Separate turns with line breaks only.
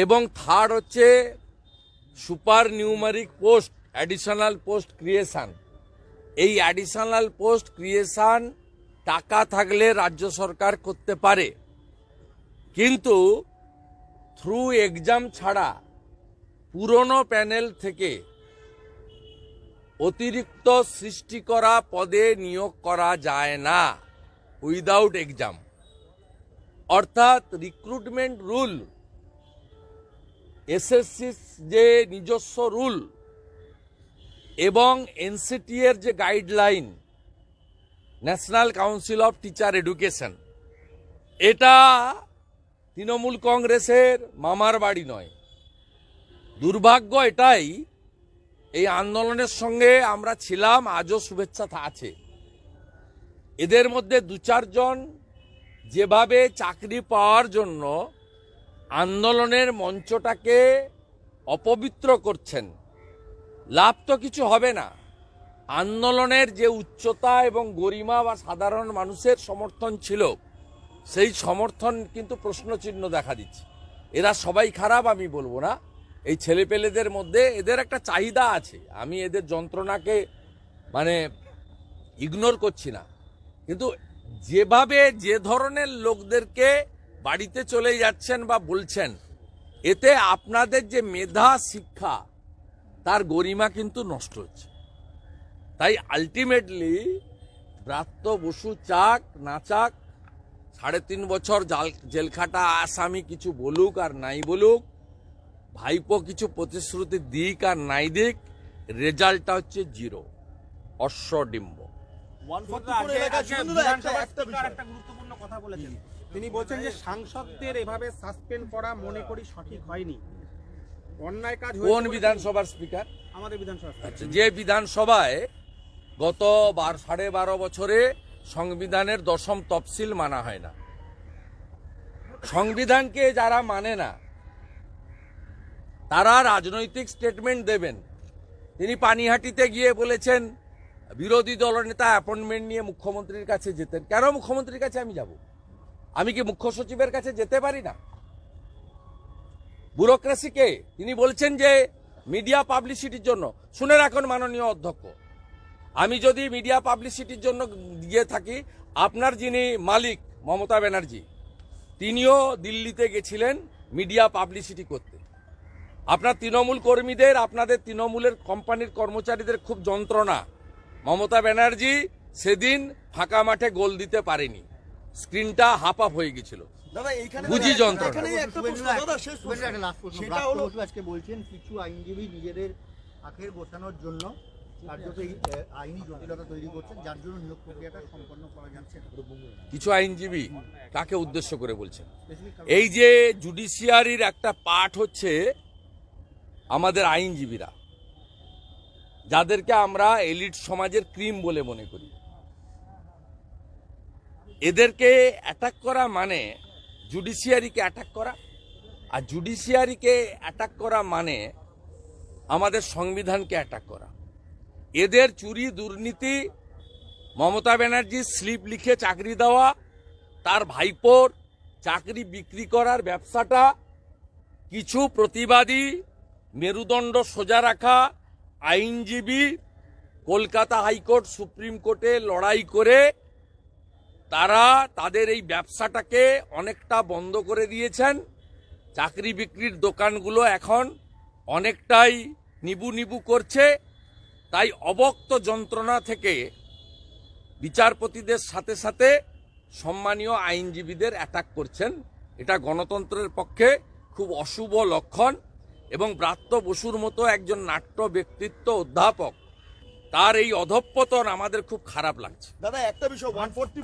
এবং থার্ড হচ্ছে super numeric post, additional post creation. এই অ্যাডিশনাল পোস্ট ক্রিয়েশন টাকা থাকলে রাজ্য সরকার করতে পারে, কিন্তু থ্রু এক্সাম ছাড়া পুরনো প্যানেল থেকে অতিরিক্ত সৃষ্টি করা পদে নিয়োগ করা যায় না উইদাউট এক্সাম। অর্থাৎ রিক্রুটমেন্ট রুল, এসএসসি যে নিজস্ব রুল এবং এনসিটি এর যে guideline, national council of teacher education, এটা তৃণমূল কংগ্রেসের মামার বাড়ি নয়। দুর্ভাগ্য এটাই, এই আন্দোলনের সঙ্গে আমরা ছিলাম, আজও শুভেচ্ছা আছে। এদের মধ্যে দু চারজন যেভাবে চাকরি পাওয়ার জন্য আন্দোলনের মঞ্চটাকে অপবিত্র করছেন, লাভ তো কিছু হবে না। আন্দোলনের যে উচ্চতা এবং গরিমা বা সাধারণ মানুষের সমর্থন ছিল, সেই সমর্থন কিন্তু প্রশ্নচিহ্ন দেখা দিচ্ছে। এরা সবাই খারাপ আমি বলবো না, এই ছেলেপেলেদের মধ্যে এদের একটা চাহিদা আছে, আমি এদের যন্ত্রণাকে ইগনোর করছি না, কিন্তু যেভাবে যে ধরনের লোকদেরকে বাড়িতে চলে যাচ্ছেন বা বলছেন, এতে আপনাদের যে মেধা শিক্ষা তার গরিমা কিন্তু নষ্ট হচ্ছে। তাই আলটিমেটলি ব্রাত্য বসু চাক না চাক, 3.5 বছর জেলখাটা আসামি কিছু বলুক আর নাই বলুক, ভাইপো কিছু প্রতিশ্রুতি দিক আর নাই দিক, রেজাল্টটা হচ্ছে জিরো, অশ্বডিম্ব।
গুরুত্বপূর্ণ কথা বলেছেন, তিনি বলছেন যে সাংসদদের এভাবে সাসপেন্ড করা মনে করি সঠিক হয়নি, অন্যায় কাজ।
কোন বিধানসভার স্পিকার?
আমাদের বিধানসভা।
আচ্ছা, যে বিধানসভায় গত 12.5 বছরে সংবিধানের 10ম তফসিল মানা হয় না। সংবিধানকে যারা মানে না তারা রাজনৈতিক স্টেটমেন্ট দেবেন। তিনি পানিহাটিতে গিয়ে বলেছেন বিরোধী দলনেতা অ্যাপয়েন্টমেন্ট নিয়ে মুখ্যমন্ত্রীর কাছে যেতেন। কেন মুখ্যমন্ত্রীর কাছে আমি যাব? আমি কি মুখ্য সচিবের কাছে যেতে পারি না? ব্যুরোক্রেসিকে তিনি বলছেন যে মিডিয়া পাবলিসিটির জন্য। শুনে রাখুন মাননীয় অধ্যক্ষ, আমি যদি মিডিয়া পাবলিসিটির জন্য গিয়ে থাকি, আপনার যিনি মালিক মমতা ব্যানার্জি, তিনিও দিল্লিতে গেছিলেন মিডিয়া পাবলিসিটি করতে। আপনার তৃণমূল কর্মীদের, আপনাদের তৃণমূলের কোম্পানির কর্মচারীদের খুব যন্ত্রণা। মমতা ব্যানার্জি সেদিন ফাঁকা মাঠে গোল দিতে পারেনি, স্ক্রিনটা হাফ আপ হয়ে গেছিল, বুঝি যন্ত্রণা।
আজকে বলছেন কিছু আইনজীবী নিজেদের আখের বসানোর জন্য আইনি জটিলতা তৈরি করছেন, যার জন্য নিয়োগ প্রক্রিয়াটা সম্পন্ন করা যাচ্ছে না।
কিছু আইনজীবী কাকে উদ্দেশ্য করে বলছেন? এই যে জুডিশিয়ারির একটা পার্ট হচ্ছে আমাদের আইনজীবীরা, যাদেরকে আমরা এলিট সমাজের ক্রিম বলে মনে করি। এদেরকে অ্যাটাক করা মানে জুডিশিয়ারিকে অ্যাটাক করা, আর জুডিশিয়ারিকে অ্যাটাক করা মানে আমাদের সংবিধানকে অ্যাটাক করা। এদের চুরি দুর্নীতি, মমতা ব্যানার্জি স্লিপ লিখে চাকরি দেওয়া, তার ভাইপোর চাকরি বিক্রি করার ব্যবসাটা, কিছু প্রতিবাদী মেরুদণ্ড সোজা রাখা আইনজীবী কলকাতা হাইকোর্ট, সুপ্রিম কোর্টে লড়াই করে তারা তাদের এই ব্যবসাটাকে অনেকটা বন্ধ করে দিয়েছেন। চাকরি বিক্রির দোকানগুলো এখন অনেকটাই নিবু নিবু করছে। তাই অবক্ত যন্ত্রণা থেকে বিচারপতিদের সাথে সাথে সম্মানীয় আইনজীবীদের অ্যাটাক করছেন। এটা গণতন্ত্রের পক্ষে খুব অশুভ লক্ষণ, এবং ব্রাত্য বসুর মতো একজন নাট্য ব্যক্তিত্ব অধ্যাপক, তার এই অধঃপতন আমাদের খুব খারাপ লাগছে।
দাদা একটা বিষয়, 140